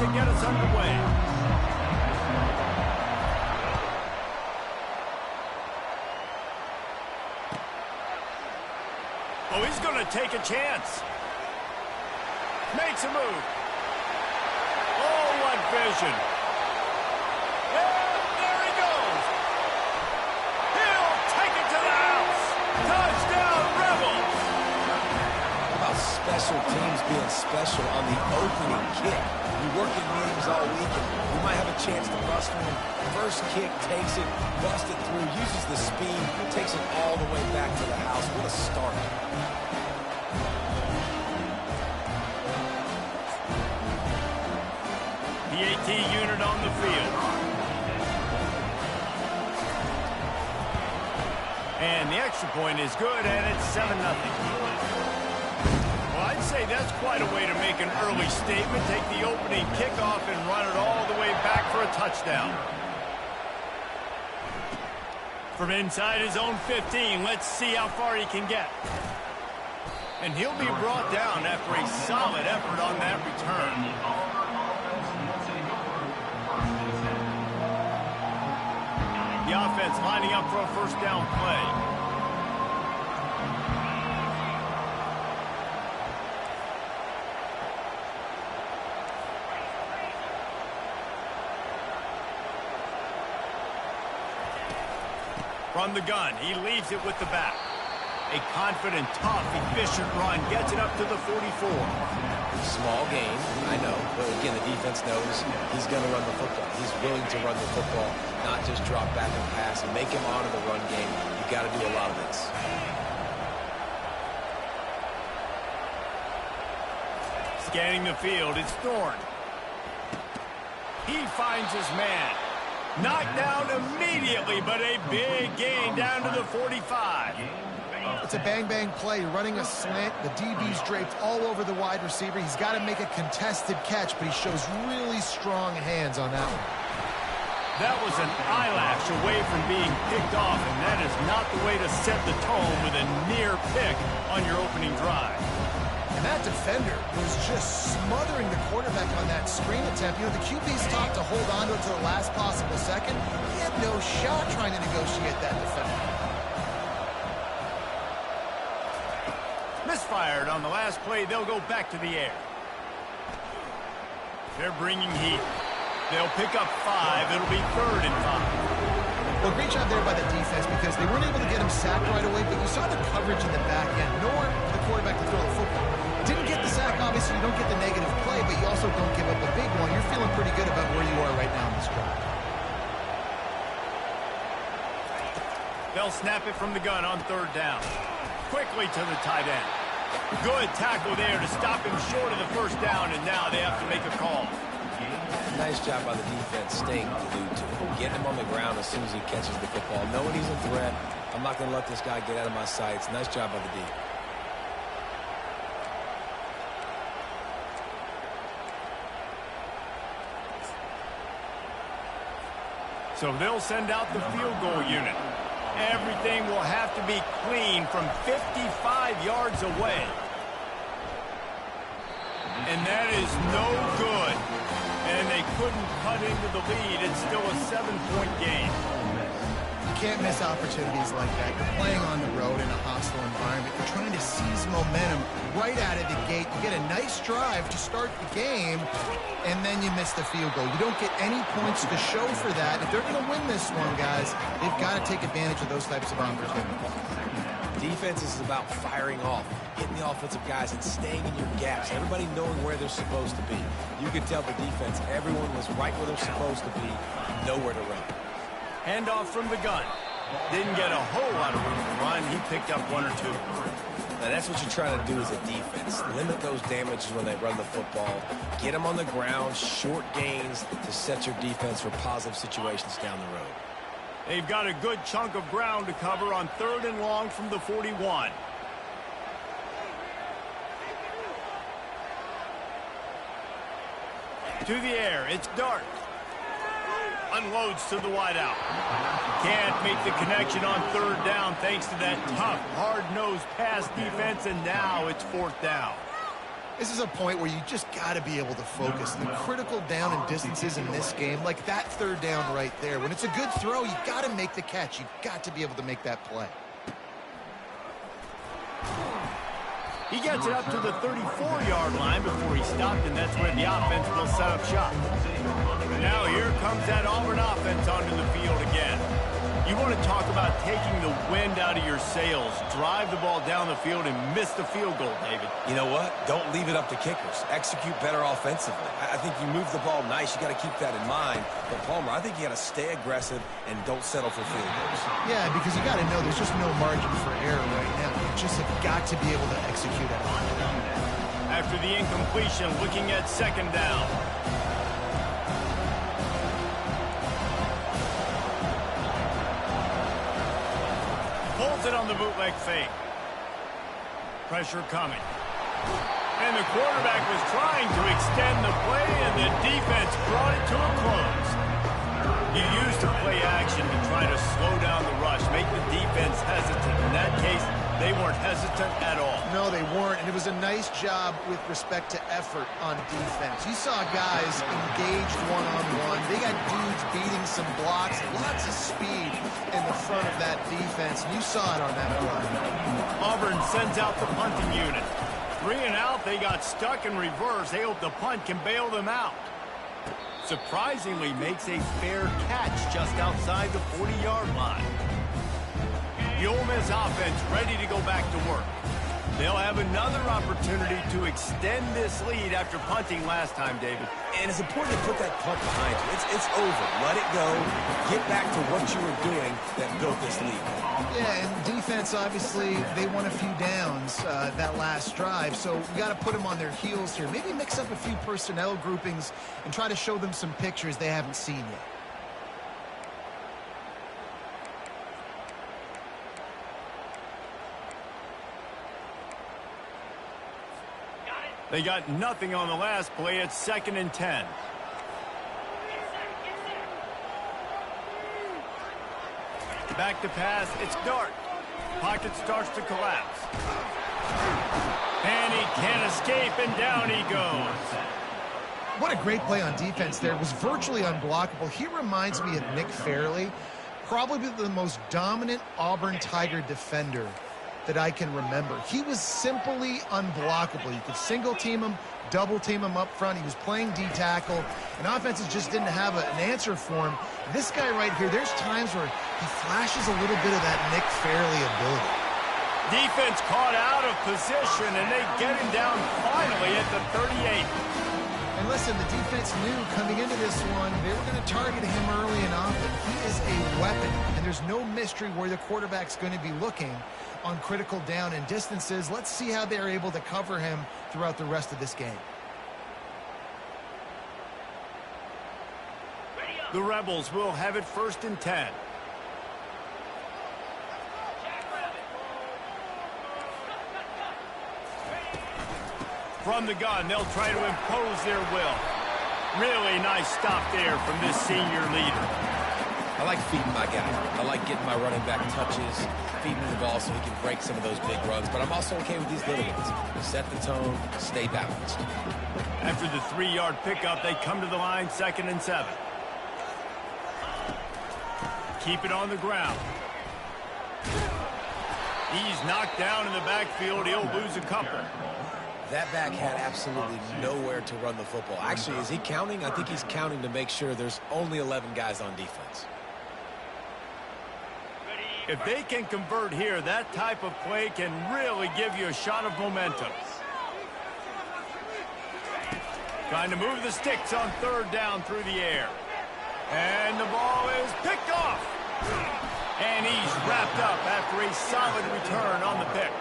to get us underway. Oh, he's going to take a chance. Makes a move. Oh, what vision. And there he goes. He'll take it to the house. Touchdown, Rebels. How about special teams being special on the opening kick? You work in meetings all week, and you might have a chance to bust one. First kick, takes it, busts it through, uses the speed, takes it all the way back to the house. What a start. The AT unit on the field. And the extra point is good, and it's 7-0. Well, I'd say that's quite a way to make an early statement. Take the opening kickoff and run it all the way back for a touchdown. From inside his own 15, let's see how far he can get. And he'll be brought down after a solid effort on that return. The offense lining up for a first down play. From the gun, he leaves it with the back. A confident, tough, efficient run gets it up to the 44. Small game, I know, but again, the defense knows he's going to run the football. He's willing to run the football, not just drop back and pass and make him honor the run game. You got to do a lot of this. Scanning the field, it's Thorne. He finds his man. Knocked down immediately, but a big gain down to the 45. It's a bang-bang play, running a slant. The DB's draped all over the wide receiver. He's got to make a contested catch, but he shows really strong hands on that one. That was an eyelash away from being picked off, and that is not the way to set the tone with a near pick on your opening drive. And that defender was just smothering the quarterback on that screen attempt. You know, the QB's taught to hold on to it to the last possible second. He had no shot trying to negotiate that defender. Misfired on the last play. They'll go back to the air. They're bringing heat. They'll pick up 5. It'll be 3rd and 5. Well, great job there by the defense because they weren't able to get him sacked right away, but you saw the coverage in the back end. Nowhere for the quarterback to throw the football. Didn't get the sack, obviously. You don't get the negative play, but you also don't give up a big one. You're feeling pretty good about where you are right now in this drive. They'll snap it from the gun on 3rd down. Quickly to the tight end. Good tackle there to stop him short of the first down, and now they have to make a call. Nice job by the defense staying glued to him. Getting him on the ground as soon as he catches the football. Knowing he's a threat, I'm not going to let this guy get out of my sights. Nice job by the D. So they'll send out the field goal unit. Everything will have to be clean from 55 yards away. And that is no good. And they couldn't cut into the lead. It's still a 7-point game. You can't miss opportunities like that. You're playing on the road in a hostile environment. You're trying to seize momentum right out of the gate. You get a nice drive to start the game, and then you miss the field goal. You don't get any points to show for that. If they're going to win this one, guys, they've got to take advantage of those types of opportunities. Defense is about firing off, hitting the offensive guys, and staying in your gaps. Everybody knowing where they're supposed to be. You could tell the defense, everyone was right where they're supposed to be, nowhere to run. Handoff from the gun. Didn't get a whole lot of room to run. He picked up 1 or 2. Now that's what you're trying to do as a defense. Limit those damages when they run the football. Get them on the ground, short gains to set your defense for positive situations down the road. They've got a good chunk of ground to cover on 3rd and long from the 41. To the air, it's Dart. Unloads to the wideout. Can't make the connection on 3rd down thanks to that tough, hard-nosed pass defense, and now it's 4th down. This is a point where you just got to be able to focus. The critical down and distances in this game, like that third down right there. When it's a good throw, you got to make the catch. You've got to be able to make that play. He gets it up to the 34-yard line before he stopped, and that's where the offense will set up shop. Now here comes that Auburn offense onto the field again. You want to talk about taking the wind out of your sails. Drive the ball down the field and miss the field goal, David. You know what? Don't leave it up to kickers. Execute better offensively. I think you move the ball nice. You got to keep that in mind. But, Palmer, I think you got to stay aggressive and don't settle for field goals. Yeah, because you got to know there's just no margin for error right now. You just have got to be able to execute it. After the incompletion, looking at second down. Pulls it on the bootleg fake. Pressure coming. And the quarterback was trying to extend the play, and the defense brought it to a close. You used the play action to try to slow down the rush, make the defense hesitant. In that case, they weren't hesitant at all. No, they weren't, and it was a nice job with respect to effort on defense. You saw guys engaged one-on-one. They got dudes beating some blocks, lots of speed in the front of that defense. You saw it on that play. Auburn sends out the punting unit. 3 and out, they got stuck in reverse. They hope the punt can bail them out. Surprisingly makes a fair catch just outside the 40-yard line. The Ole Miss offense ready to go back to work. They'll have another opportunity to extend this lead after punting last time, David. And it's important to put that punt behind you. It's over. Let it go. Get back to what you were doing that built this lead. Yeah, and defense, obviously, they won a few downs that last drive, so we got to put them on their heels here. Maybe mix up a few personnel groupings and try to show them some pictures they haven't seen yet. They got nothing on the last play. It's 2nd and 10. Back to pass. It's Dart. Pocket starts to collapse. And he can't escape, and down he goes. What a great play on defense there. It was virtually unblockable. He reminds me of Nick Fairley, probably the most dominant Auburn Tiger defender that I can remember. He was simply unblockable. You could single team him, double team him up front. He was playing D-tackle, and offenses just didn't have an answer for him. This guy right here, there's times where he flashes a little bit of that Nick Fairley ability. Defense caught out of position, and they get him down finally at the 38. And listen, the defense knew coming into this one, they were going to target him early and often. He is a weapon, and there's no mystery where the quarterback's going to be looking on critical down and distances. Let's see how they're able to cover him throughout the rest of this game. The Rebels will have it 1st and 10. From the gun, they'll try to impose their will. Really nice stop there from this senior leader. I like feeding my guy. I like getting my running back touches, feeding him the ball so he can break some of those big runs. But I'm also okay with these little ones. Set the tone, stay balanced. After the 3-yard pickup, they come to the line, 2nd and 7. Keep it on the ground. He's knocked down in the backfield. He'll lose a couple. That back had absolutely nowhere to run the football. Actually, is he counting? I think he's counting to make sure there's only 11 guys on defense. If they can convert here, that type of play can really give you a shot of momentum. Trying to move the sticks on 3rd down through the air. And the ball is picked off. And he's wrapped up after a solid return on the pick.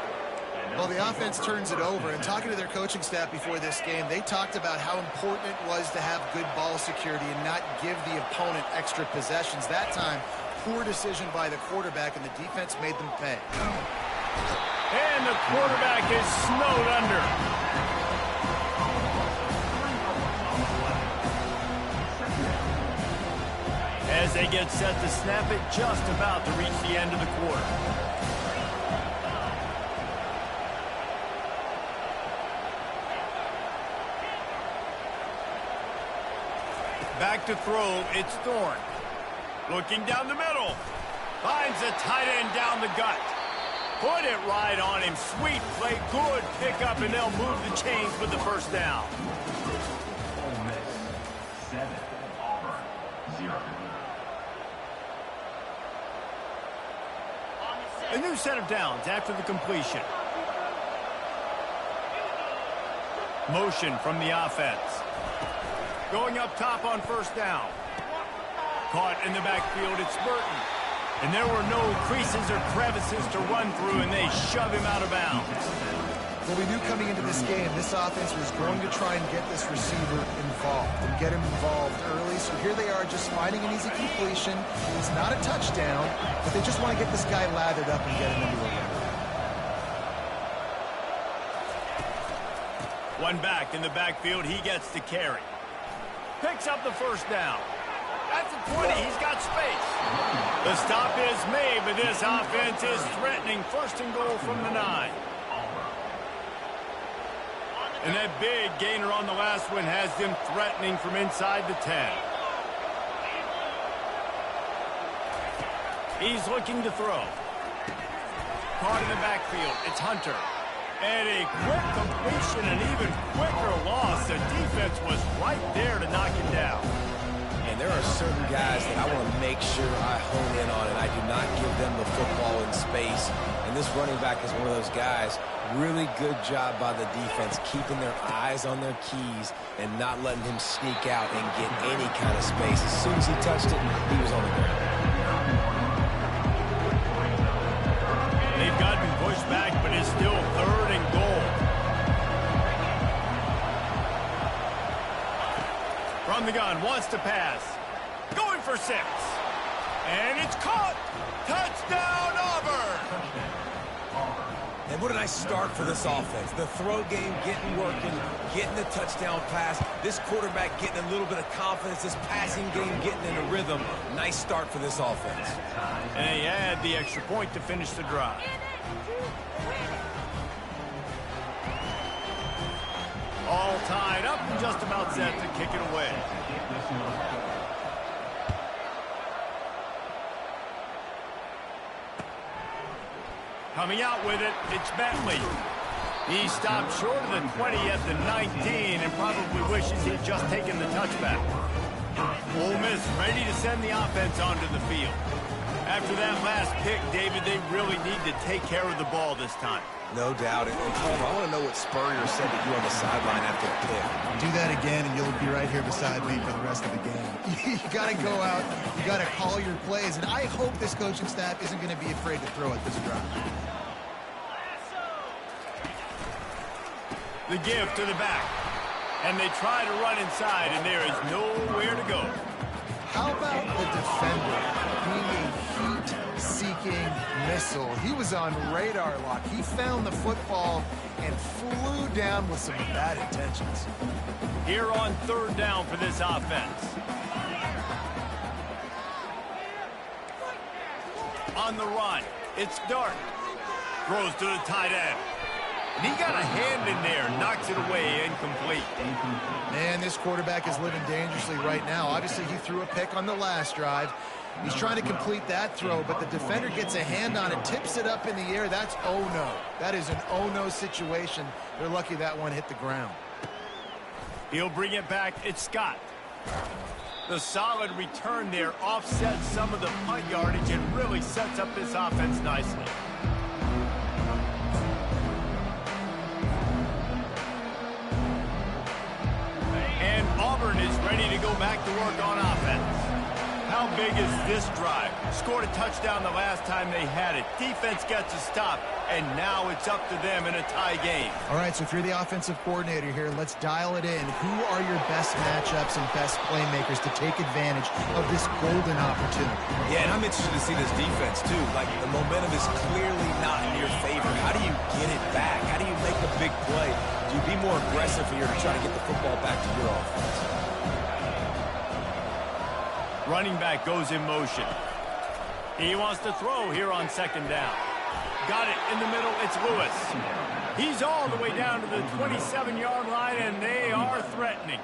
Well, the offense turns it over, and talking to their coaching staff before this game, they talked about how important it was to have good ball security and not give the opponent extra possessions. That time, poor decision by the quarterback, and the defense made them pay. And the quarterback is snowed under. As they get set to snap it, just about to reach the end of the quarter. Back to throw, it's Thorne. Looking down the middle. Finds the tight end down the gut. Put it right on him. Sweet play, good pickup, and they'll move the chains with the first down. Ole Miss 7, Auburn 0. A new set of downs after the completion. Motion from the offense. Going up top on first down. Caught in the backfield, it's Burton. And there were no creases or crevices to run through, and they shove him out of bounds. Well, we knew coming into this game, this offense was going to try and get this receiver involved and get him involved early. So here they are just finding an easy completion. It's not a touchdown, but they just want to get this guy lathered up and get him into a run. One back in the backfield, he gets to carry. Picks up the first down. At the 20, he's got space. The stop is made, but this offense is threatening. First and goal from the 9. And that big gainer on the last one has them threatening from inside the 10. He's looking to throw. Caught in the backfield, it's Hunter. And a quick completion, an even quicker loss. The defense was right there to knock him down. And there are certain guys that I want to make sure I hone in on, and I do not give them the football in space. And this running back is one of those guys. Really good job by the defense, keeping their eyes on their keys and not letting him sneak out and get any kind of space. As soon as he touched it, he was on the ground. They've gotten pushed back, but it's still 3rd and goal. From the gun, wants to pass. Going for 6. And it's caught. Touchdown, Auburn. And what a nice start for this offense. The throw game getting working, getting the touchdown pass. This quarterback getting a little bit of confidence. This passing game getting in a rhythm. Nice start for this offense. And they add the extra point to finish the drive. All tied up and just about set to kick it away. Coming out with it, it's Bentley. He stopped short of the 20 at the 19 and probably wishes he'd just taken the touchback. Ole Miss ready to send the offense onto the field. After that last pick, David, they really need to take care of the ball this time. No doubt. And Palmer, I want to know what Spurrier said to you on the sideline after the pick. Do that again, and you'll be right here beside me for the rest of the game. You got to go out. You got to call your plays. And I hope this coaching staff isn't going to be afraid to throw at this drive. The give to the back. And they try to run inside, and there is nowhere to go. How about the defender being a heat-seeking missile? He was on radar lock. He found the football and flew down with some bad intentions. Here on 3rd down for this offense. On the run, it's Dart. Throws to the tight end. And he got a hand in there, knocks it away, incomplete. Man, this quarterback is living dangerously right now. Obviously, he threw a pick on the last drive. He's trying to complete that throw, but the defender gets a hand on it, tips it up in the air. That's oh-no. That is an oh-no situation. They're lucky that one hit the ground. He'll bring it back. It's Scott. The solid return there offsets some of the punt yardage and really sets up this offense nicely. And Auburn is ready to go back to work on offense. How big is this drive? Scored a touchdown the last time they had it. Defense gets a stop, and now it's up to them in a tie game. All right, so if you're the offensive coordinator here, let's dial it in. Who are your best matchups and best playmakers to take advantage of this golden opportunity? Yeah, and I'm interested to see this defense, too. Like, the momentum is clearly not in your favor. How do you get it back? How do you make a big play? Do you be more aggressive here to try to get the football back to your offense? Running back goes in motion. He wants to throw here on 2nd down. Got it in the middle. It's Lewis. He's all the way down to the 27-yard line, and they are threatening.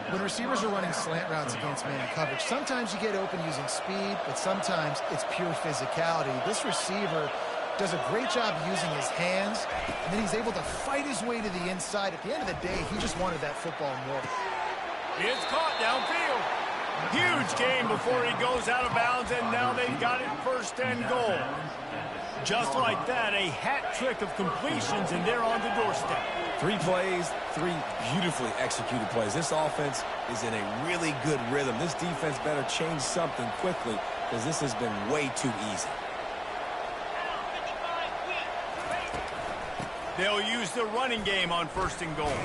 When receivers are running slant routes against man coverage, sometimes you get open using speed, but sometimes it's pure physicality. This receiver does a great job using his hands, and then he's able to fight his way to the inside. At the end of the day, he just wanted that football more. It's caught downfield. Huge gain before he goes out of bounds, and now they've got it first and goal. Just like that, a hat trick of completions, and they're on the doorstep. 3 plays, 3 beautifully executed plays. This offense is in a really good rhythm. This defense better change something quickly because this has been way too easy. They'll use the running game on first and goal.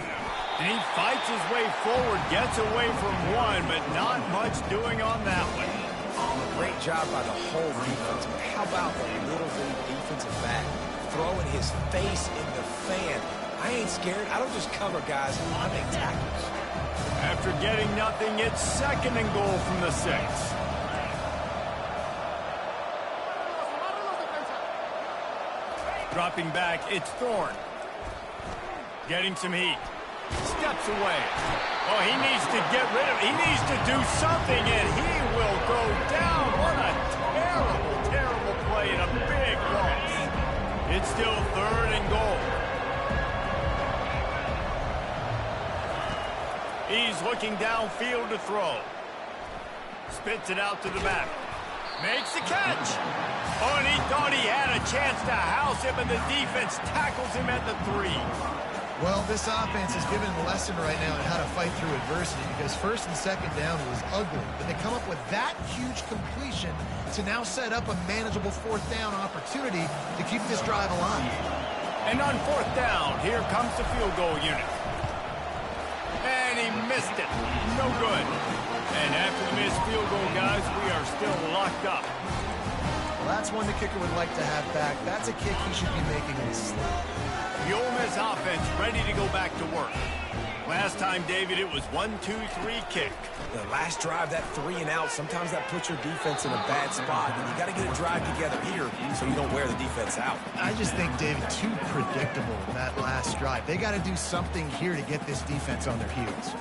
And he fights his way forward, gets away from one, but not much doing on that one. Great job by the whole defense, but how about the little league defensive back throwing his face in the fan? I ain't scared. I don't just cover guys. I make tackles. After getting nothing, it's second and goal from the 6. Dropping back, it's Thorne. Getting some heat. Steps away. Oh, he needs to get rid of it. He needs to do something, and he will go down. What a terrible, terrible play and a big loss. It's still third and goal. He's looking downfield to throw. Spits it out to the back. Makes the catch. Oh, and he thought he had a chance to house him, and the defense tackles him at the 3. Well, this offense is given a lesson right now on how to fight through adversity because first and second down was ugly, but they come up with that huge completion to now set up a manageable fourth down opportunity to keep this drive alive. And on fourth down, here comes the field goal unit. And he missed it. No good. And after the missed field goal, guys, we are still locked up. Well, that's one the kicker would like to have back. That's a kick he should be making in his sleep. The Ole Miss offense ready to go back to work. Last time, David, it was 1-2-3 kick. The last drive, that 3 and out, sometimes that puts your defense in a bad spot. And you got to get a drive together here so you don't wear the defense out. I just think, David, too predictable that last drive. They got to do something here to get this defense on their heels.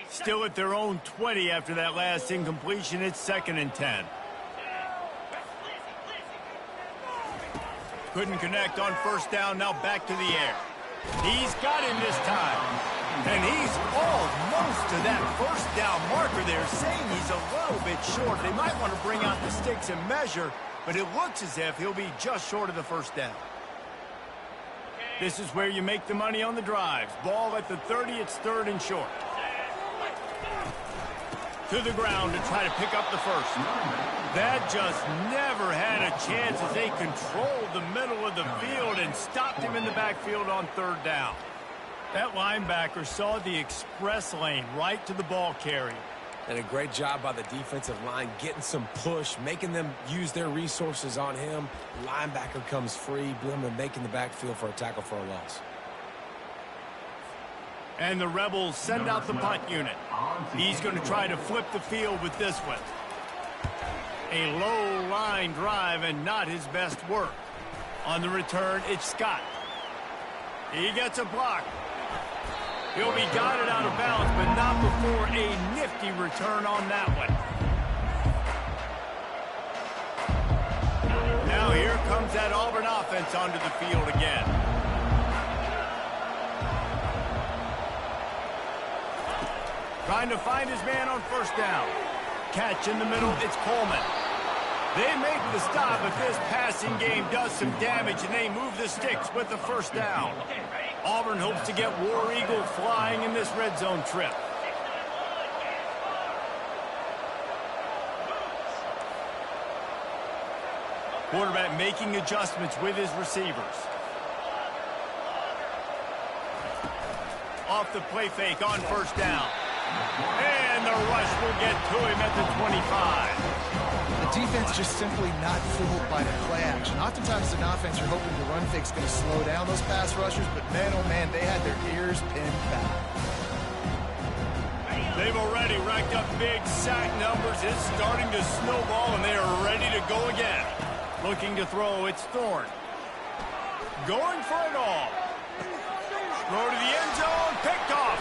Still at their own 20 after that last incompletion. It's second and 10. Couldn't connect on first down. Now back to the air. He's got him this time. And he's almost to that first down marker there, saying he's a little bit short. They might want to bring out the sticks and measure, but it looks as if he'll be just short of the first down. This is where you make the money on the drives. Ball at the 30, it's third and short. To the ground to try to pick up the first. That just never had a chance as they controlled the middle of the field and stopped him in the backfield on third down. That linebacker saw the express lane right to the ball carrier. And a great job by the defensive line getting some push, making them use their resources on him. Linebacker comes free, Blum making the backfield for a tackle for a loss. And the Rebels send out the punt unit. He's going to try to flip the field with this one. A low line drive and not his best work. On the return, it's Scott. He gets a block. He'll be guided out of bounds, but not before a nifty return on that one. Now here comes that Auburn offense onto the field again. Trying to find his man on first down. Catch in the middle, it's Coleman. They make the stop, but this passing game does some damage, and they move the sticks with the first down. Auburn hopes to get War Eagle flying in this red zone trip. Quarterback making adjustments with his receivers. Off the play fake on first down. And the rush will get to him at the 25. The defense just simply not fooled by the play action. Oftentimes, an offense, you're hoping the run fake's going to slow down those pass rushers, but man, oh man, they had their ears pinned back. They've already racked up big sack numbers. It's starting to snowball, and they are ready to go again. Looking to throw, it's Thorne. Going for it all. Throw to the end zone, picked off.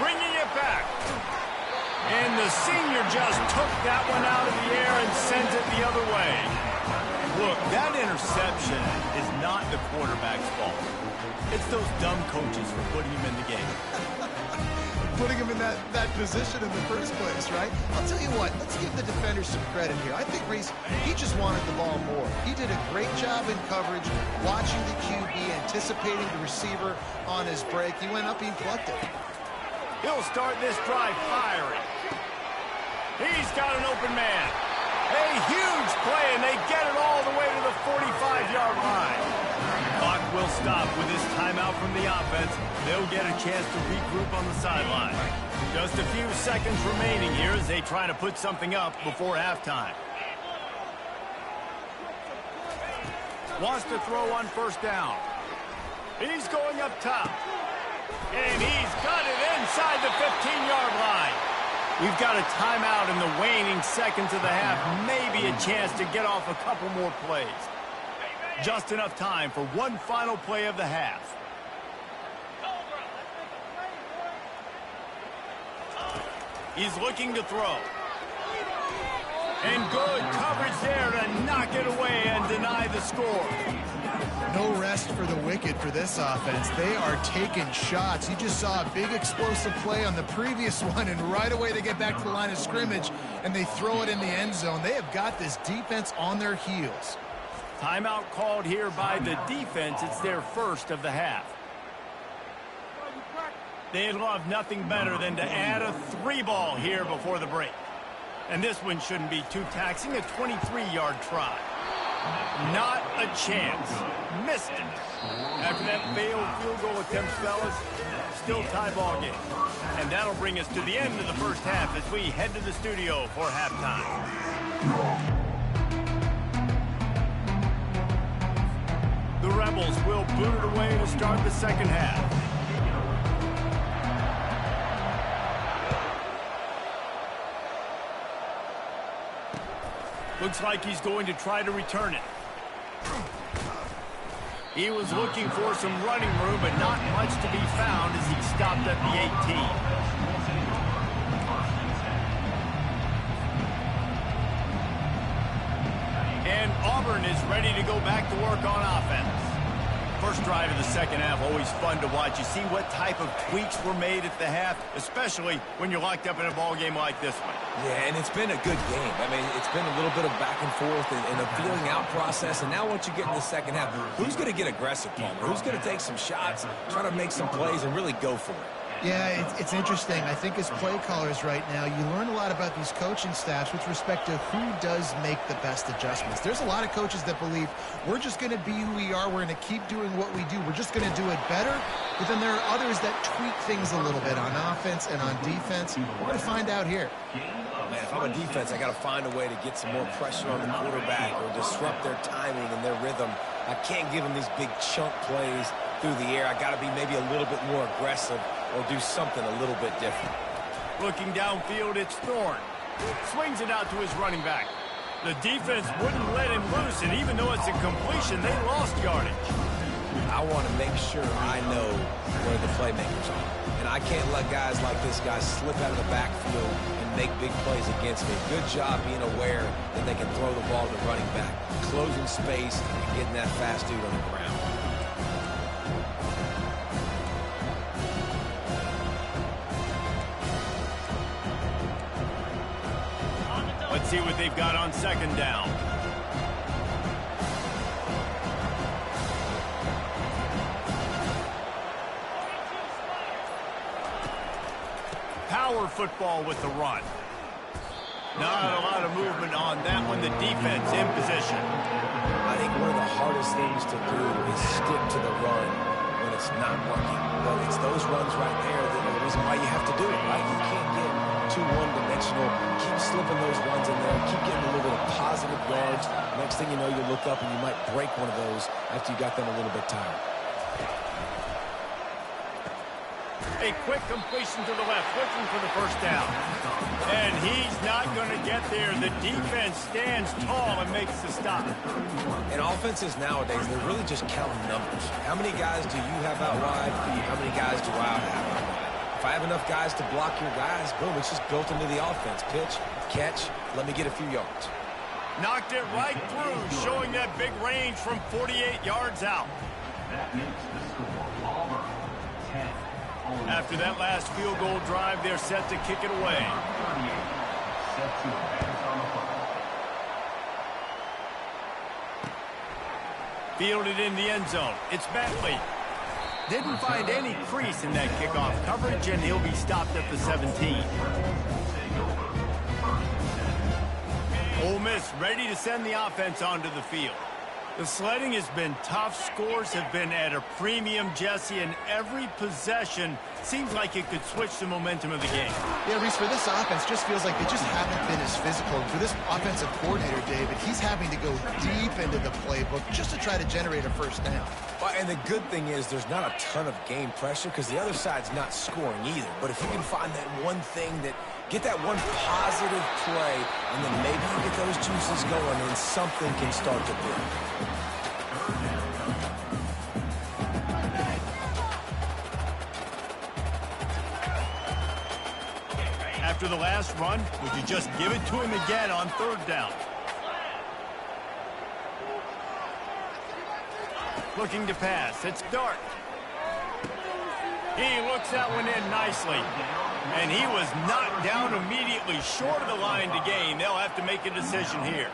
Bringing it back. And the senior just took that one out of the air and sent it the other way. Look, that interception is not the quarterback's fault. It's those dumb coaches for putting him in the game. Putting him in that position in the first place, right? I'll tell you what, let's give the defenders some credit here. I think Reese, he just wanted the ball more. He did a great job in coverage, watching the QB, anticipating the receiver on his break. He went up, he plucked it. He'll start this drive firing. He's got an open man. A huge play, and they get it all the way to the 45-yard line. Clock will stop with this timeout from the offense. They'll get a chance to regroup on the sideline. Just a few seconds remaining here as they try to put something up before halftime. Wants to throw on first down. He's going up top. And he's got it inside the 15-yard line. We've got a timeout in the waning seconds of the half. Maybe a chance to get off a couple more plays. Just enough time for one final play of the half. He's looking to throw. And good coverage there to knock it away and deny the score. No rest for the wicked for this offense. They are taking shots. You just saw a big explosive play on the previous one, and right away they get back to the line of scrimmage, and they throw it in the end zone. They have got this defense on their heels. Timeout called here by the defense. It's their first of the half. They'd love nothing better than to add a 3-ball here before the break. And this one shouldn't be too taxing, a 23-yard try. Not a chance. Missed it. After that failed field goal attempt, fellas, still tie ball game. And that'll bring us to the end of the first half as we head to the studio for halftime. The Rebels will boot it away to start the second half. Looks like he's going to try to return it. He was looking for some running room, but not much to be found as he stopped at the 18. And Auburn is ready to go back to work on offense. First drive of the second half, always fun to watch. You see what type of tweaks were made at the half, especially when you're locked up in a ball game like this one. Yeah, and it's been a good game. I mean, it's been a little bit of back and forth and a feeling out process. And now once you get in the second half, who's going to get aggressive, Palmer? Who's going to take some shots, try to make some plays, and really go for it? Yeah, it's interesting. I think as play callers right now, you learn a lot about these coaching staffs with respect to who does make the best adjustments. There's a lot of coaches that believe we're just going to be who we are. We're going to keep doing what we do. We're just going to do it better. But then there are others that tweak things a little bit on offense and on defense. We're going to find out here. Man, if I'm a defense, I got to find a way to get some more pressure on the quarterback or disrupt their timing and their rhythm. I can't give them these big chunk plays through the air. I got to be maybe a little bit more aggressive or do something a little bit different. Looking downfield, it's Thorne. Swings it out to his running back. The defense wouldn't let him loose, and even though it's a completion, they lost yardage. I want to make sure I know where the playmakers are. And I can't let guys like this guy slip out of the backfield and make big plays against me. Good job being aware that they can throw the ball to the running back, closing space, and getting that fast dude on the ground. Let's see what they've got on second down. Power football with the run. Not a lot of movement on that one. The defense in position. I think one of the hardest things to do is stick to the run when it's not working. But it's those runs right there that are the reason why you have to do it, right? You can't get too one-dimensional. Keep slipping those runs in there. Keep getting a little bit of positive yards. Next thing you know, you look up and you might break one of those after you got them a little bit tired. A quick completion to the left, looking for the first down. And he's not going to get there. The defense stands tall and makes the stop. And offenses nowadays, they're really just counting numbers. How many guys do you have out wide? How many guys do I have out wide? If I have enough guys to block your guys, boom, it's just built into the offense. Pitch, catch, let me get a few yards. Knocked it right through, showing that big range from 48 yards out. That makes the score Auburn 10. After that last field goal drive, they're set to kick it away. 38. Set to advance on the football. Fielded in the end zone. It's Bentley. Didn't find any crease in that kickoff coverage, and he'll be stopped at the 17. Ole Miss ready to send the offense onto the field. The sledding has been tough. Scores have been at a premium, Jesse, and every possession seems like it could switch the momentum of the game. Yeah, Reese, for this offense, just feels like they just haven't been as physical. And for this offensive coordinator, David, he's having to go deep into the playbook just to try to generate a first down. Well, and the good thing is there's not a ton of game pressure because the other side's not scoring either. But if you can find that one thing that get that one positive play, and then maybe you get those juices going, and something can start to build. After the last run, would you just give it to him again on third down? Looking to pass. It's Dart. He looks that one in nicely. And he was knocked down immediately short of the line to gain. They'll have to make a decision here.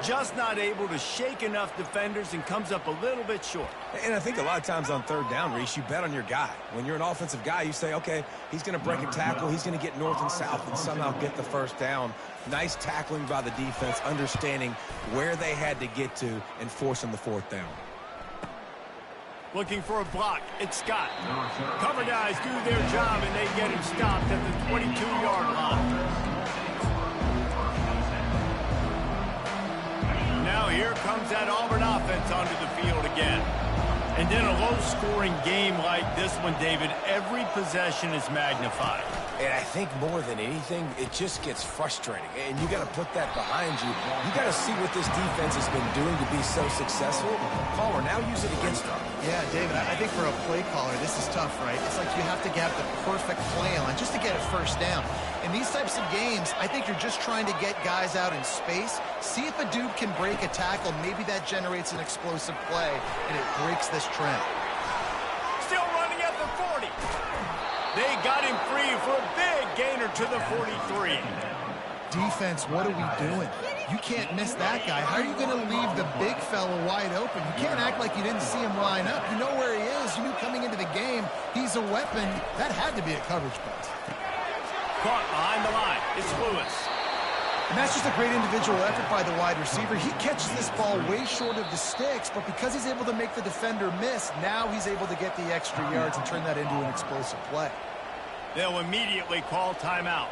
Just not able to shake enough defenders and comes up a little bit short. And I think a lot of times on third down, Reese, you bet on your guy. When you're an offensive guy, you say, okay, he's going to break a tackle. He's going to get north and south and somehow get the first down. Nice tackling by the defense, understanding where they had to get to and forcing the fourth down. Looking for a block. It's Scott. Cover guys do their job, and they get him stopped at the 22-yard line. Now here comes that Auburn offense onto the field again. And in a low-scoring game like this one, David, every possession is magnified. And I think more than anything, it just gets frustrating. And you got to put that behind you. You got to see what this defense has been doing to be so successful. Caller, now use it against them. Yeah, David, I think for a play caller, this is tough, right? It's like you have to get the perfect play on just to get a first down. In these types of games, I think you're just trying to get guys out in space, see if a dude can break a tackle. Maybe that generates an explosive play, and it breaks this trend. Still running at the 40. They got him free for a big gainer to the 43. Defense, what are we doing? You can't miss that guy. How are you going to leave the big fella wide open? You can't act like you didn't see him line up. You know where he is. You knew coming into the game he's a weapon. That had to be a coverage play. Caught behind the line. It's Lewis. And that's just a great individual effort by the wide receiver. He catches this ball way short of the sticks, but because he's able to make the defender miss, now he's able to get the extra yards and turn that into an explosive play. They'll immediately call timeout.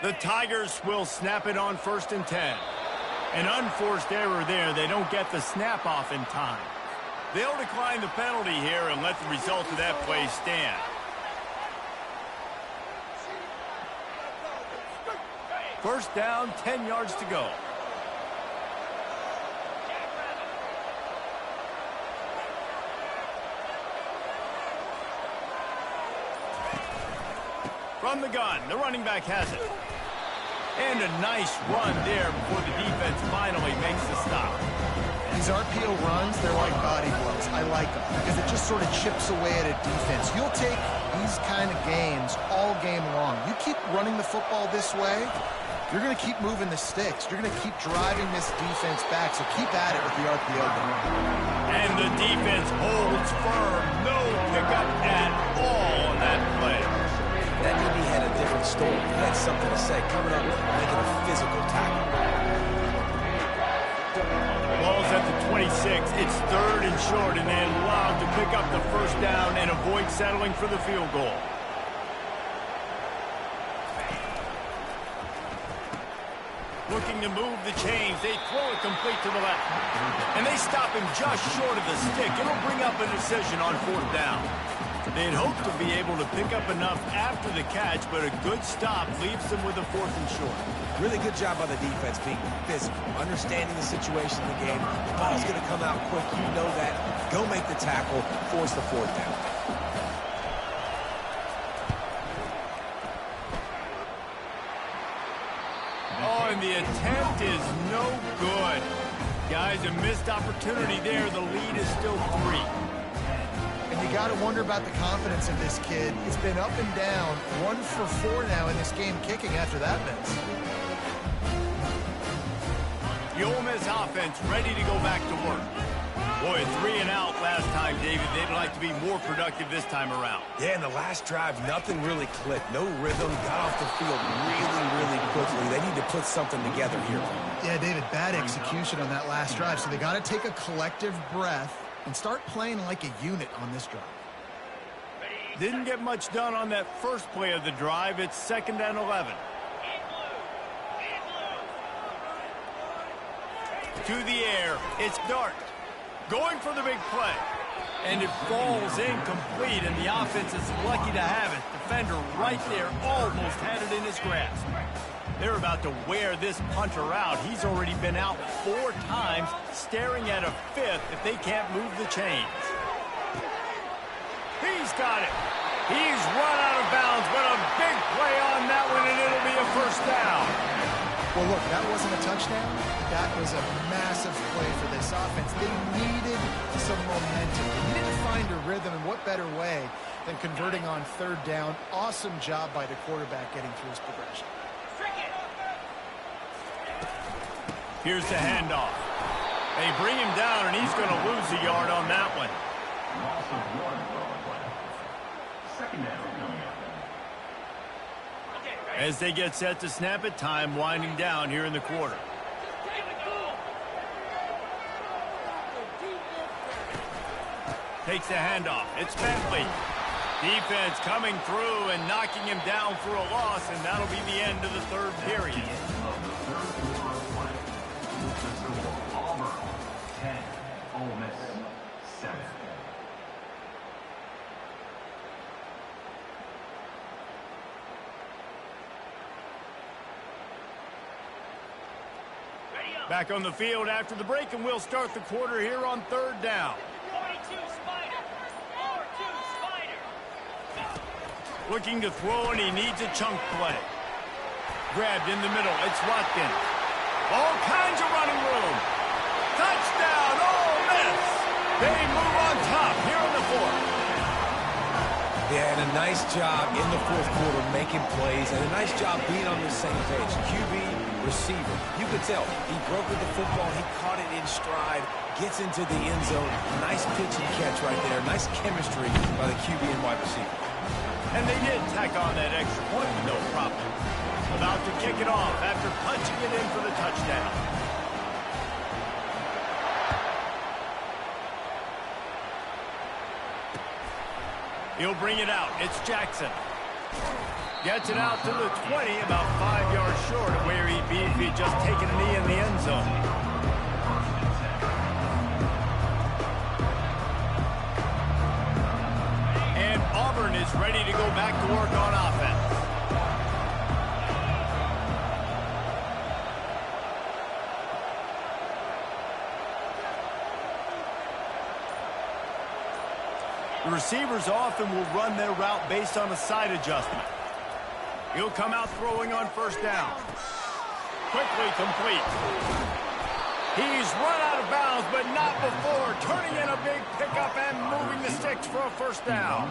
The Tigers will snap it on 1st and 10. An unforced error there. They don't get the snap off in time. They'll decline the penalty here and let the result of that play stand. First down, 10 yards to go. From the gun, the running back has it. And a nice run there before the defense finally makes the stop. These RPO runs, they're like body blows. I like them because it just sort of chips away at a defense. You'll take these kind of gains all game long. You keep running the football this way, you're going to keep moving the sticks. You're going to keep driving this defense back, so keep at it with the RPO game. And the defense holds firm. No pickup at all on that play. That DB had a different story. He had something to say, coming up, making a physical tackle. Ball's at the 26. It's 3rd and short, and they allowed to pick up the first down and avoid settling for the field goal. Looking to move the chains. They throw it complete to the left. And they stop him just short of the stick. It'll bring up a decision on 4th down. They'd hoped to be able to pick up enough after the catch, but a good stop leaves them with a 4th and short. Really good job by the defense being physical, understanding the situation in the game. The ball's going to come out quick. You know that. Go make the tackle, force the 4th down. Oh, and the attempt is no good. Guys, a missed opportunity there. The lead is still 3. And you got to wonder about the confidence of this kid. It's been up and down, 1 for 4 now in this game kicking after that miss. The Ole Miss offense ready to go back to work. Boy, 3 and out last time, David. They'd like to be more productive this time around. Yeah, in the last drive, nothing really clicked. No rhythm, got off the field really quickly. They need to put something together here. Yeah, David, bad execution on that last drive, so they got to take a collective breath and start playing like a unit on this drive. Didn't get much done on that first play of the drive. It's 2nd and 11. To the air, it's Dart. Going for the big play. And it falls incomplete, and the offense is lucky to have it. Defender right there almost had it in his grasp. They're about to wear this punter out. He's already been out 4 times, staring at a 5th if they can't move the chains. He's got it. He's run out of bounds, but a big play on that one, and it'll be a 1st down. Well, look, that wasn't a touchdown. That was a massive play for this offense. They needed some momentum. They needed to find a rhythm, and what better way than converting on 3rd down. Awesome job by the quarterback getting through his progression. Here's the handoff. They bring him down, and he's going to lose a yard on that one. Loss of 1 on the play. 2nd down coming up. As they get set to snap it, time winding down here in the quarter. Takes the handoff. It's Bentley. Defense coming through and knocking him down for a loss, and that'll be the end of the 3rd period. Auburn 10, Ole Miss 7. Back on the field after the break, and we'll start the quarter here on 3rd down. 42 Spider. 42 Spider. Looking to throw, and he needs a chunk play. Grabbed in the middle. It's Watkins. All kinds of running room. Touchdown, Ole Miss. They move on top here in the 4th. Yeah, and a nice job in the 4th quarter making plays, and a nice job being on the same page. QB, receiver. You could tell he broke with the football. He caught it in stride, gets into the end zone. Nice pitch and catch right there. Nice chemistry by the QB and wide receiver. And they did tack on that extra point with no problem. About to kick it off after punching it in for the touchdown. He'll bring it out. It's Jackson. Gets it out to the 20, about 5 yards short of where he'd be if he'd just taken a knee in the end zone. And Auburn is ready to go back to work on offense. The receivers often will run their route based on a side adjustment. He'll come out throwing on first down. Quickly complete. He's run out of bounds, but not before turning in a big pickup and moving the sticks for a first down.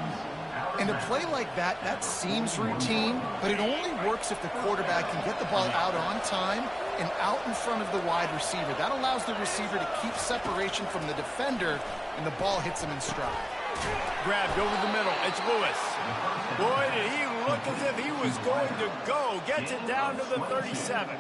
And a play like that, that seems routine, but it only works if the quarterback can get the ball out on time and out in front of the wide receiver. That allows the receiver to keep separation from the defender, and the ball hits him in stride. Grabbed over the middle. It's Lewis. Boy, did he look as if he was going to go. Gets it down to the 37.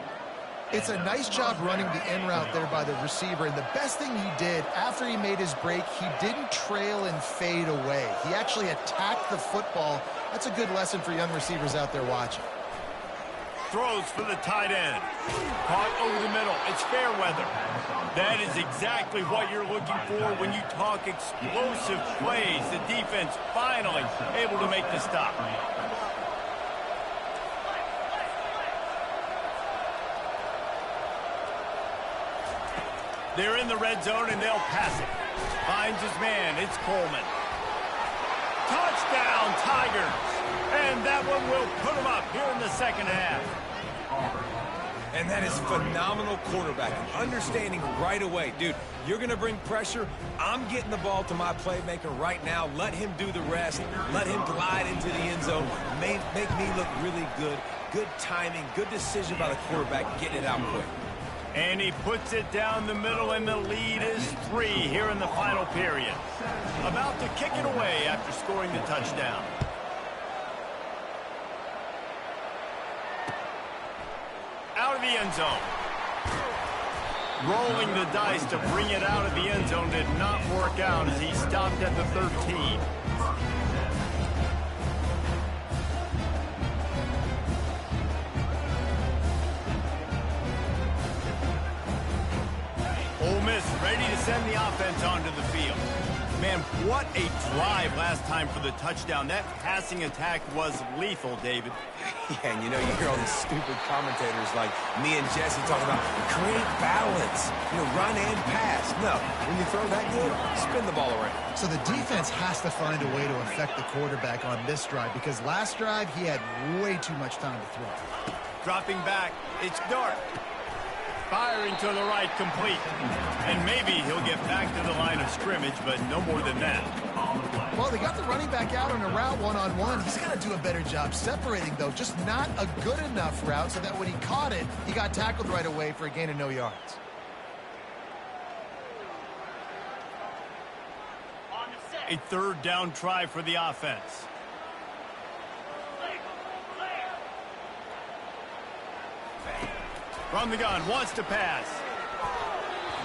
It's a nice job running the in route there by the receiver, and the best thing he did after he made his break, he didn't trail and fade away. He actually attacked the football. That's a good lesson for young receivers out there watching. Throws for the tight end. Caught over the middle. It's Fairweather. That is exactly what you're looking for when you talk explosive plays. The defense finally able to make the stop. They're in the red zone, and they'll pass it. Finds his man. It's Coleman. Touchdown, Tigers. And that one will put them up here in the second half. And that is phenomenal quarterbacking. Understanding right away, dude, you're going to bring pressure. I'm getting the ball to my playmaker right now. Let him do the rest. Let him glide into the end zone. Make me look really good. Good timing. Good decision by the quarterback getting it out quick. And he puts it down the middle, and the lead is 3 here in the final period. About to kick it away after scoring the touchdown. Out of the end zone. Rolling the dice to bring it out of the end zone did not work out as he stopped at the 13. Ole Miss ready to send the offense onto the field. Man, what a drive last time for the touchdown. That passing attack was lethal, David. Yeah, and you know, you hear all these stupid commentators like me and Jesse talking about create balance, run and pass. No, when you throw that good, spin the ball around. So the defense has to find a way to affect the quarterback on this drive, because last drive he had way too much time to throw. Dropping back, it's Dart. Firing to the right, complete. And maybe he'll get back to the line of scrimmage, but no more than that. Well, they got the running back out on a route one-on-one. He's got to do a better job separating, though. Just not a good enough route so that when he caught it, he got tackled right away for a gain of no yards. A third down try for the offense. From the gun, wants to pass.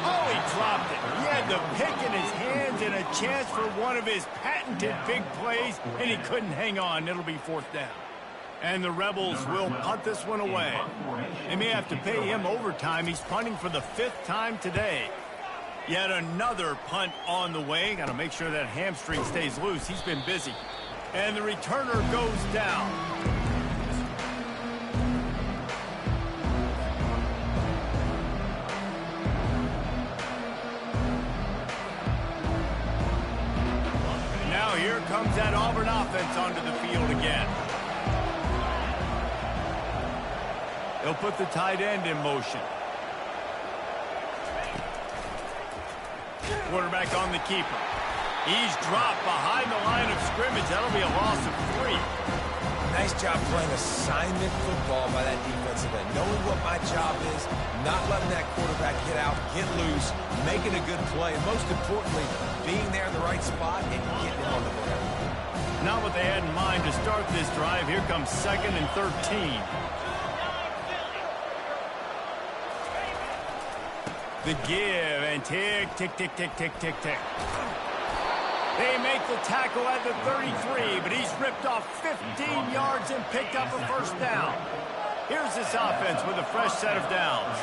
Oh, he dropped it. He had the pick in his hands and a chance for one of his patented big plays, and he couldn't hang on. It'll be 4th down. And the Rebels will punt this one away. They may have to pay him overtime. He's punting for the 5th time today. Yet another punt on the way. Got to make sure that hamstring stays loose. He's been busy. And the returner goes down. Here comes that Auburn offense onto the field again. They'll put the tight end in motion. Quarterback on the keeper. He's dropped behind the line of scrimmage. That'll be a loss of 3. Nice job playing assignment football by that defensive end. Knowing what my job is, not letting that quarterback get out, get loose, making a good play, and most importantly, being there in the right spot and getting him on the ground. Not what they had in mind to start this drive. Here comes 2nd and 13. The give, and tick, tick, tick, tick, tick, tick, tick. They make the tackle at the 33, but he's ripped off 15 yards and picked up a first down. Here's this offense with a fresh set of downs.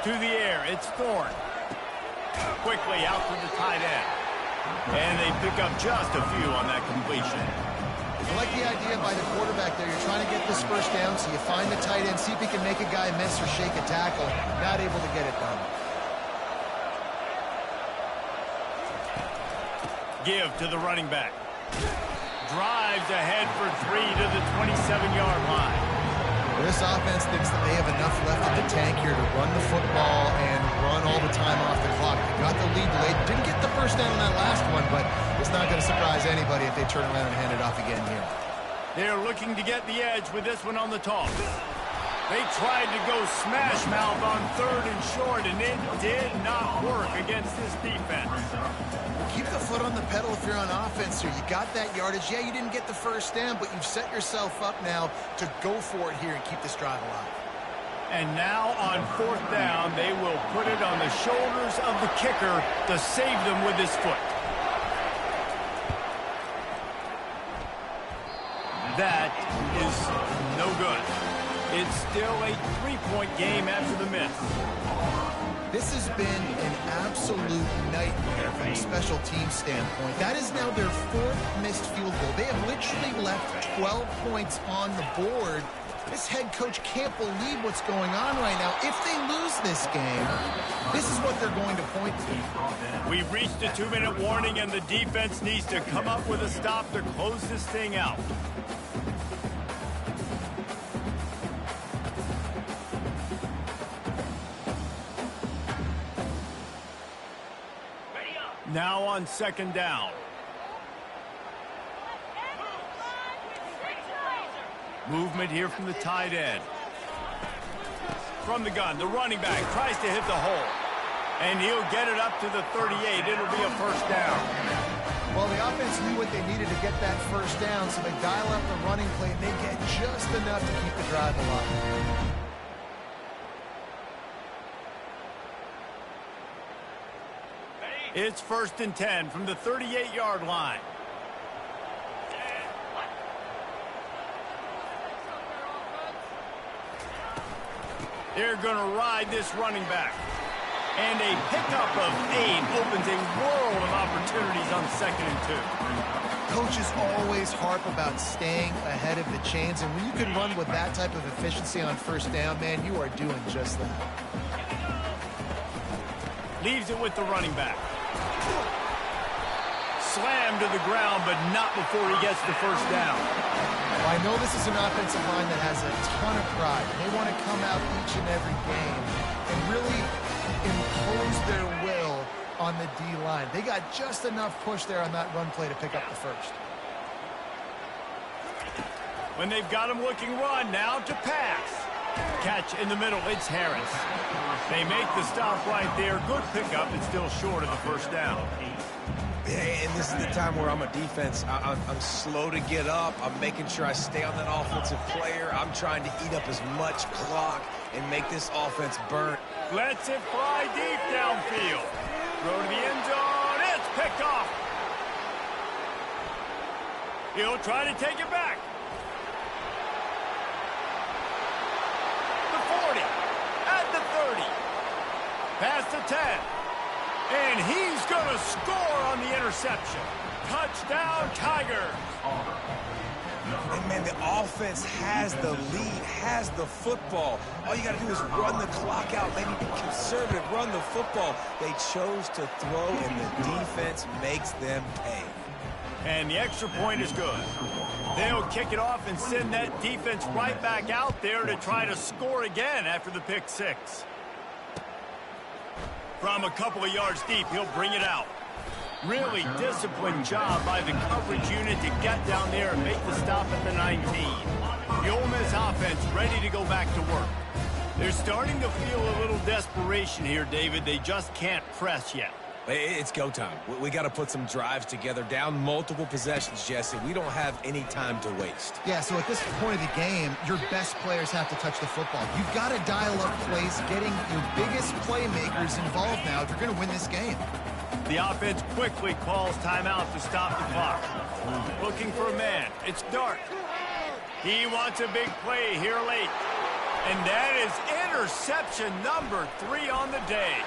To the air, it's Thorne. Quickly out to the tight end. And they pick up just a few on that completion. I like the idea by the quarterback there. You're trying to get this first down, so you find the tight end, see if he can make a guy miss or shake a tackle. Not able to get it done. Give to the running back. Drives ahead for 3 to the 27-yard line. This offense thinks that they have enough left in the tank here to run the football and run all the time off the clock. They got the lead late. Didn't get the first down on that last one, but it's not going to surprise anybody if they turn around and hand it off again here. They're looking to get the edge with this one on the toss. They tried to go smash mouth on 3rd and short, and it did not work against this defense. Keep the foot on the pedal if you're on offense here. You got that yardage. Yeah, you didn't get the first down, but you've set yourself up now to go for it here and keep this drive alive. And now on 4th down, they will put it on the shoulders of the kicker to save them with his foot. That is no good. It's still a 3-point game after the miss. This has been an absolute nightmare from a special team standpoint. That is now their 4th missed field goal. They have literally left 12 points on the board. This head coach can't believe what's going on right now. If they lose this game, this is what they're going to point to. We've reached a 2-minute warning, and the defense needs to come up with a stop to close this thing out. Now on 2nd down. Movement here from the tight end. From the gun, the running back tries to hit the hole. And he'll get it up to the 38. It'll be a first down. Well, the offense knew what they needed to get that first down, so they dial up the running play, and they get just enough to keep the drive alive. It's 1st and 10 from the 38-yard line. They're going to ride this running back. And a pickup of 8 opens a world of opportunities on 2nd and 2. Coaches always harp about staying ahead of the chains, and when you can run with that type of efficiency on 1st down, man, you are doing just that. Leaves it with the running back. Slammed to the ground, but not before he gets the first down. Well, I know this is an offensive line that has a ton of pride. They want to come out each and every game and really impose their will on the D-line. They got just enough push there on that run play to pick up the first. When they've got him looking run, now to pass. Catch in the middle, it's Harris. They make the stop right there. Good pickup, it's still short of the first down. And this is the time where I'm a defense. I'm slow to get up. I'm making sure I stay on that offensive player. I'm trying to eat up as much clock and make this offense burn. Lets it fly deep downfield. Throw to the end zone. It's picked off. He'll try to take it back. The 40. At the 30. Past the 10. And he's going to score on the interception. Touchdown, Tigers. And, man, the offense has the lead, has the football. All you got to do is run the clock out, maybe be conservative, run the football. They chose to throw, and the defense makes them pay. And the extra point is good. They'll kick it off and send that defense right back out there to try to score again after the pick six. From a couple of yards deep, he'll bring it out. Really disciplined job by the coverage unit to get down there and make the stop at the 19. The Ole Miss offense ready to go back to work. They're starting to feel a little desperation here, David. They just can't press yet. It's go time. We got to put some drives together, down multiple possessions, Jesse. We don't have any time to waste. Yeah, so at this point of the game, your best players have to touch the football. You've got to dial up plays, getting your biggest playmakers involved now if you're going to win this game. The offense quickly calls timeout to stop the clock. Looking for a man. It's Dart. He wants a big play here late. And that is interception number 3 on the day.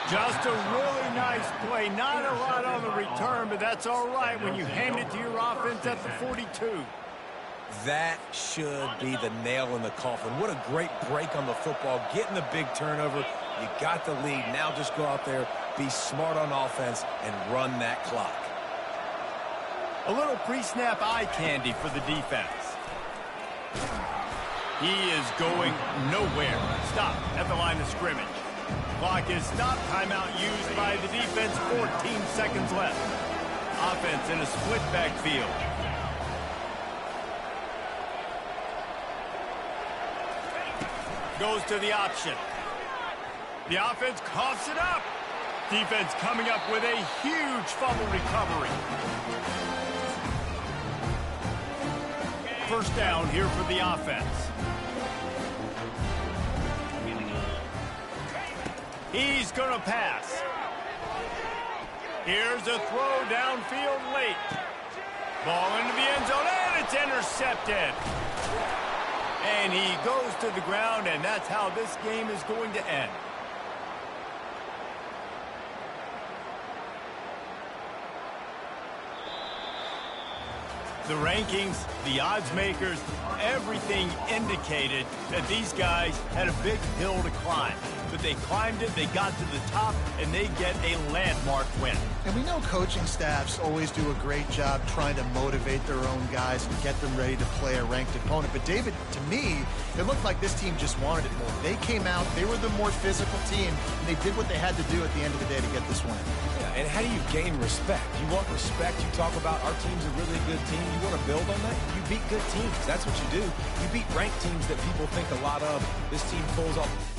Just a really nice play. Not a lot on the return, but that's all right when you hand it to your offense at the 42. That should be the nail in the coffin. What a great break on the football. Getting the big turnover. You got the lead. Now just go out there, be smart on offense, and run that clock. A little pre-snap eye candy for the defense. He is going nowhere. Stop at the line of scrimmage. Clock is stopped. Timeout used by the defense. 14 seconds left. Offense in a split backfield. Goes to the option. The offense coughs it up. Defense coming up with a huge fumble recovery. First down here for the offense. He's going to pass. Here's a throw downfield late. Ball into the end zone, and it's intercepted. And he goes to the ground, and that's how this game is going to end. The rankings, the odds makers, everything indicated that these guys had a big hill to climb. But they climbed it, they got to the top, and they get a landmark win. And we know coaching staffs always do a great job trying to motivate their own guys and get them ready to play a ranked opponent. But David, to me, it looked like this team just wanted it more. They came out, they were the more physical team, and they did what they had to do at the end of the day to get this win. Yeah, and how do you gain respect? You want respect, you talk about our team's a really good team. You want to build on that? You beat good teams. That's what you do. You beat ranked teams that people think a lot of. This team pulls off.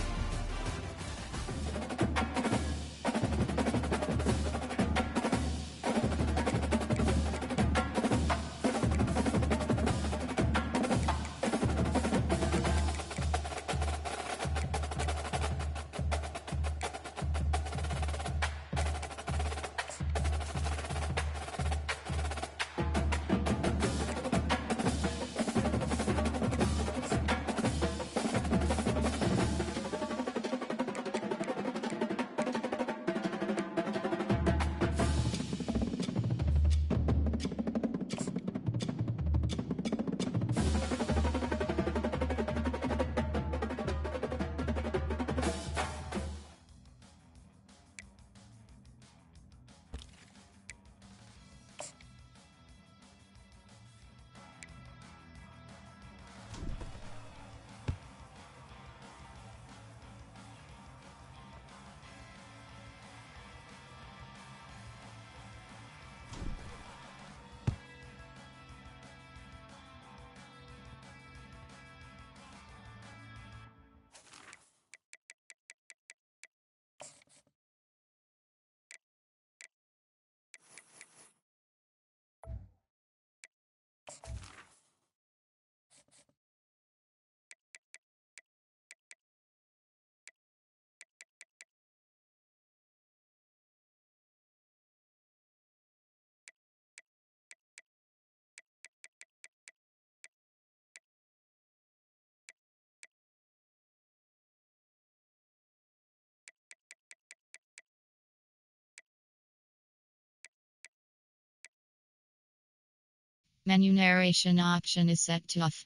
Menu narration option is set to off.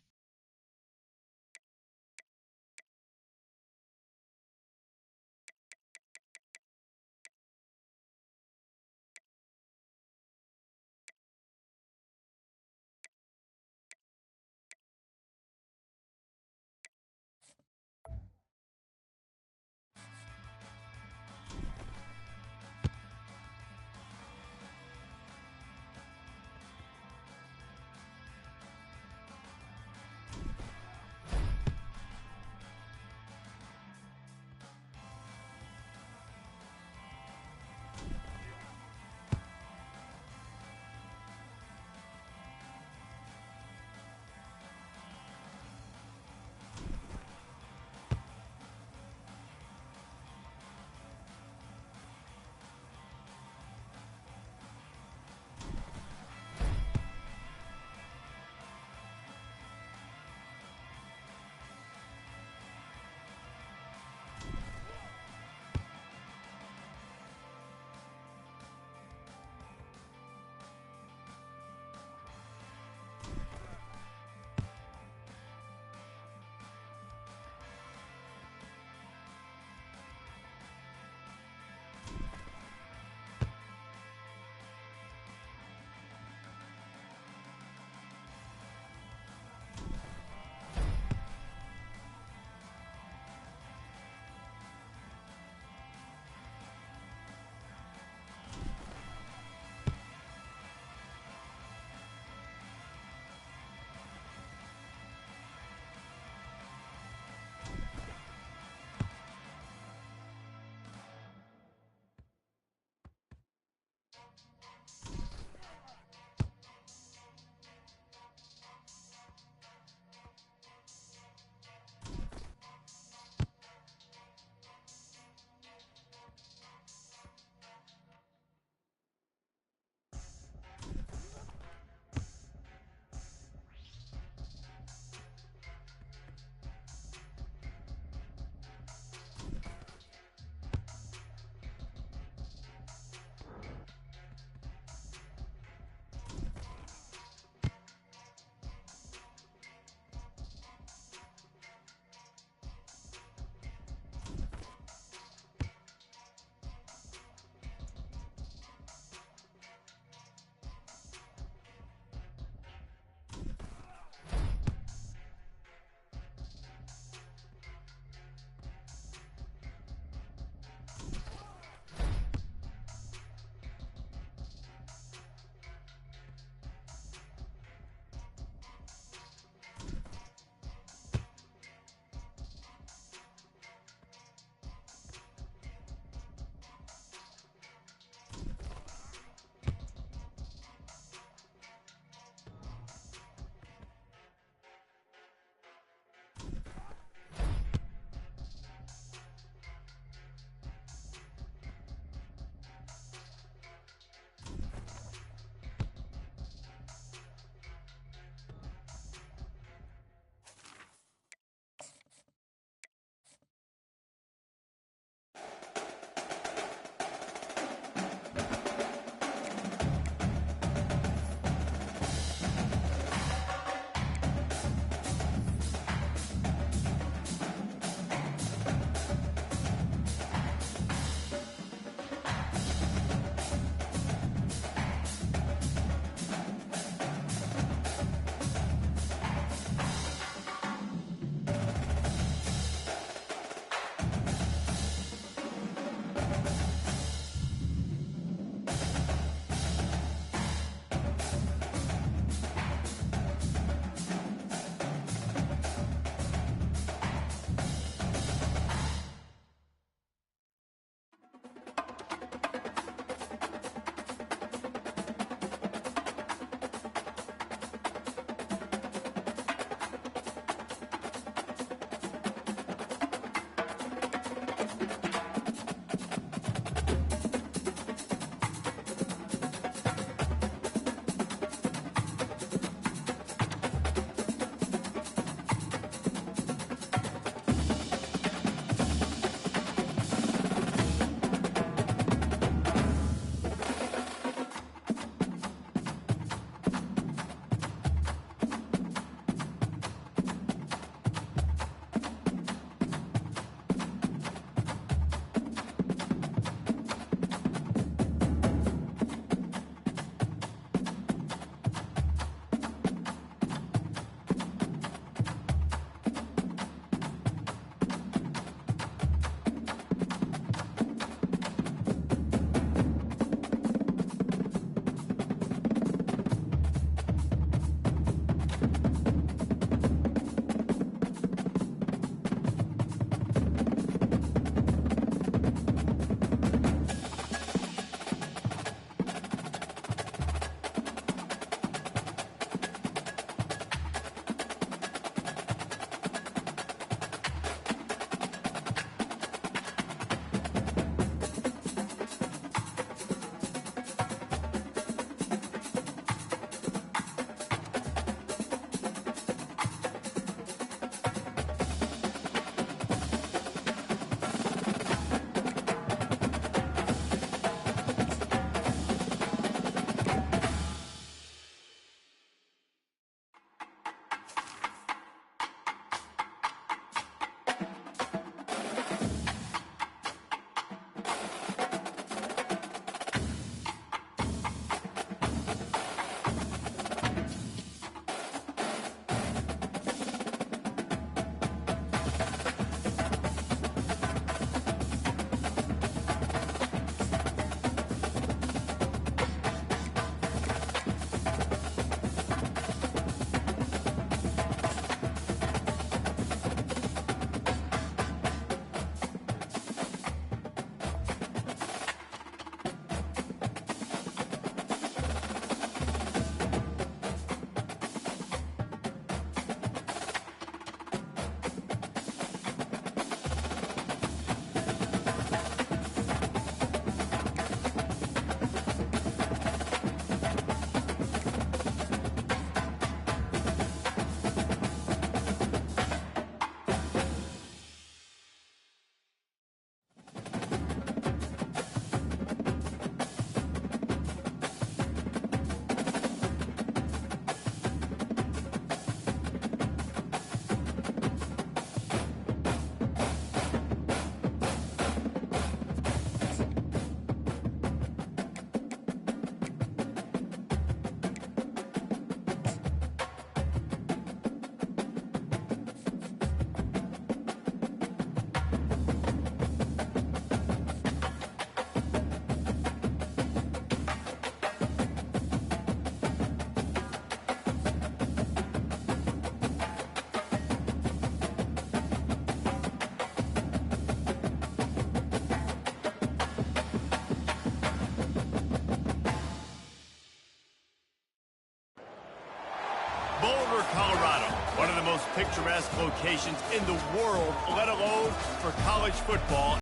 Boulder, Colorado, one of the most picturesque locations in the world, let alone for college football.